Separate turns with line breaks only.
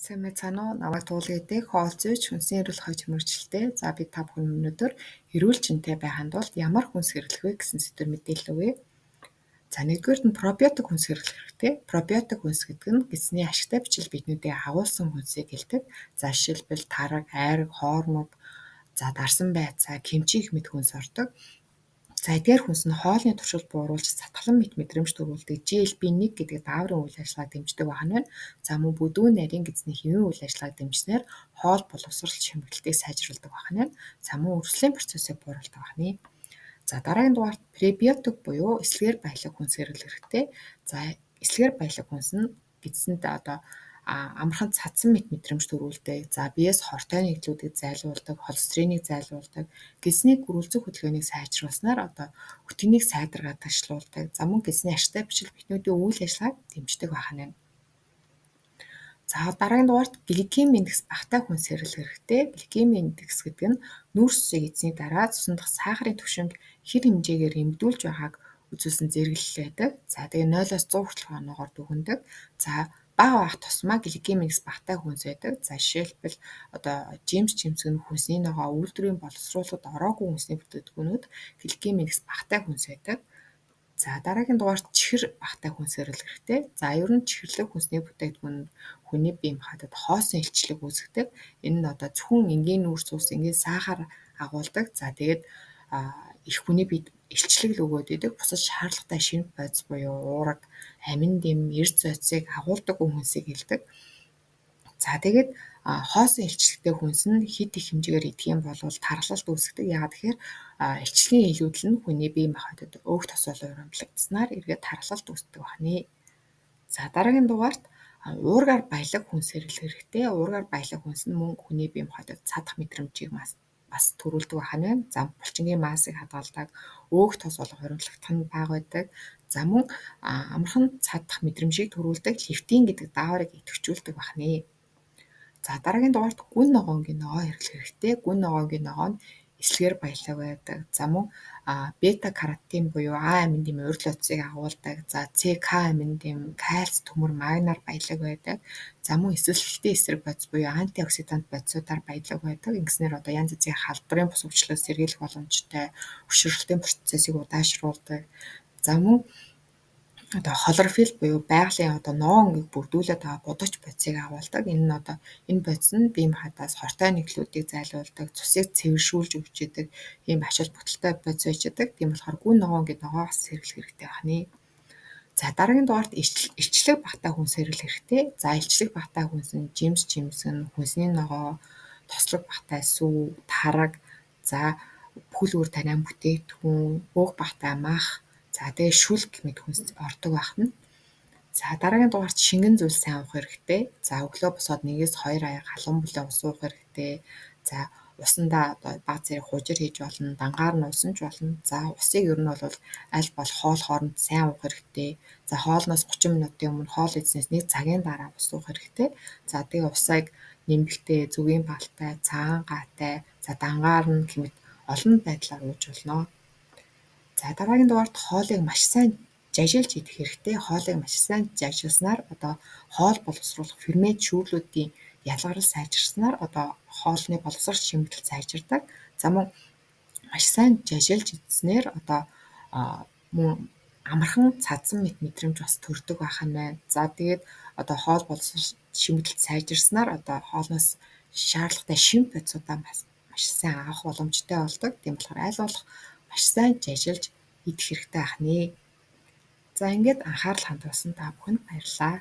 Сайн мэцхан уу? Намайг туулгадаг хоол зүйч хүнсний эрүүл хойч мөржилтэй. За би та бүхэн өнөөдөр эрүүл жинтэй байханд тулд ямар хүнс хэрэглэх вэ гэсэн сэдвээр мэдээлэл өгье. За нэгдүгээр нь пробиотик хүнс хэрэглэх хэрэгтэй. Пробиотик хүнс гэдэг нь гисний ашигтай бичил биднүүдийг агуулсан хүнсийг хэлдэг. За жишээлбэл тараг, айраг, хоормог, за дарсан байцаа, кимчи их мэд хүнс ордог. За эдгээр хүнс нь хоолны туршилт бууруулж сатгалан мэт мэдрэмж төрүүлдэг GLP-1 гэдэг дааврын үйл ажиллагааг дэмждэг байна. За мөн бүдүүн нарийн гидсний хэвийн үйл ажиллагааг дэмжснээр хоол боловсрол шимтгэлтийг сайжруулдаг байна. За мөн өрсөлийн процессыг бууруулдаг байна. За дараагийн дугаарт пребиотик буюу эслэгээр баялаг хүнс хэрэглэх хэрэгтэй. За эслэгээр баялаг хүнс нь гидсэнд амархан цадсан мэт мэдрэмж төрүүлдэг. За биеэс хортой нэгдлүүдийг зайлуулдаг, холестериныг зайлуулдаг, гидсний гөрүүлзэх хөдөлгөөнийг сайжруулснаар өтгөнийг сайдаргадачлуулдаг. За мөн гидсний ашигтай бичил битнүүдийн үйл ажиллагааг дэмждэг байна. За дараагийн дугаарт гликемийн индекс багатай хүнс хэрэглэх хэрэгтэй. Гликемийн индекс гэдэг нь нүүрс усыг эзний дараа цусан дахь сахарын түвшинг хэр хэмжээгээр эмдүүлж байгааг үзүүлсэн зэрэглэл байдаг. За тэгээ 0-100 хүртэлх оноогоор дүгнэдэг. За бага бах тусмаа гликемийн индекс багатай хүнс байдаг. За жишээлбэл жимс жимсгэн хүнсний ногоо үйлдвэрийн боловсруулалтад ороогүй хүнсний бүтээгдэхүүнүүд гликемийн индекс багатай хүнс байдаг. За дараагийн дугаарт чихэр багатай хүнс хэрэглэх хэрэгтэй. За ер нь чихэрлэг хүнсний бүтээгдэхүүн хүний бие махбодод хоосон илчлэг үүсгэдэг. Энэ нь зөвхөн энгийн нүүрс ус, энгийн сахар агуулдаг. За тэгээд их хүний биед илчлэг л өгөөд идэг. Бусад шаардлагатай шинж бодис буюу уураг, амин дэм, эрс зойцыг агуулдаг хүнсийг хэлдэг. За тэгээд хоосон илчлэгтэй хүнс нь хэд их хэмжээгээр идэх юм бол тархалт үүсгэдэг. Яагаад тэгэхээр илчлэгийн илүүдэл нь хүний бие махбодод өөх тосол урамлагдсанаар эргээд тархалт үүсдэг байна. За дараагийн дугаарт уургаар баялаг хүнс хэрэглэх хэрэгтэй. Уургаар баялаг хүнс нь мөн хүний бие махбодод цадах мэдрэмжийг бас төрүүлдэг байна. За булчингийн маасыг хадгалдаг, өөх тос болох урамлагдах нь бага байдаг. За мөн амархан цадах мэдрэмжийг төрүүлдэг лептин гэдэг дааврыг идэвхжүүлдэг байна. За дараагийн дугаарт гүн ногоонгийн ногоо хэрэглэх хэрэгтэй. Гүн ногоонгийн ногоо нь эслэгээр баялаг байдаг. За мөн бета каротин буюу А амин дэм урьд утсыг агуулдаг. За ЦК амин дэм, кальц, төмөр, магнаар баялаг байдаг. За мөн эсвэлтийн эсрэг бодис буюу антиоксидант бодисуудаар баялаг байдаг. Ингэснээр янз янзын халдварын бус өвчлөөс сэргийлэх боломжтой, өшрөлтийн процессыг удаашруулдаг. За мөн хлорофилл буюу байгалийн ногоон өнгийг бүрдүүлээд байгаа будагч бодисыг агуулдаг. Энэ бодис нь бие махбодоос хортой нэгдлүүдийг зайлуулдаг, цусыг цэвэршүүлж өгч идэг, ийм ачаал бүтэлтэй бодис байж идэг. Тийм болохоор гүн ногоонгийн ногоо бас хэрэглэх хэрэгтэй байна. За дараагийн дугаарт илчлэг багатай хүнс хэрэглэх хэрэгтэй. За илчлэг багатай хүнс нь жимс жимсгэн, хүнсний ногоо, тослог багатай сүү, тараг, за бүхэл үүр тариан бүтээгдэхүүн, өөх багатай мах, за тэгээ шүл гэмэд хүнс ордог байна. За дараагийн дугаарт шингэн зүйл сайн уух хэрэгтэй. За өглөө босоод 1-2 аяга халуун бүлээн ус уух хэрэгтэй. За усандаа баг зэрэг хужир хийж болно, дангаар нь усан ч болно. За усыг ер нь бол аль болох хоол хооронд сайн уух хэрэгтэй. За хоолноос 30 минутын өмнө хоол идснээс 1 цагийн дараа ус уух хэрэгтэй. За тэгээ усыг нэмэгтэй, зүгийн балтай, цагаан гаатай, за дангаар нь гэмэд олон байдлаар ууж болно. За дараагийн дугаарт хоолыг маш сайн жажилж идэх хэрэгтэй. Хоолыг маш сайн жажилснаар хоол боловсруулах фермент шүүрлүүдийн ялгарл сайжирснаар хоолны боловсрол шимтгэл сайжирдаг. За мөн маш сайн жажилж идснээр мөн амархан цадсан мэт мэдрэмж бас төрдөг байна. За тэгээд хоол боловсрол шимтгэл сайжирснаар хоолноос шаардлагатай шинж бодисудаа маш сайн авах боломжтой болдог. Тийм болохоор аль болох маш сайн жажилж идэх хэрэгтэй байна. За ингээд анхаарал хандуулсан та бүхэнд баярлалаа.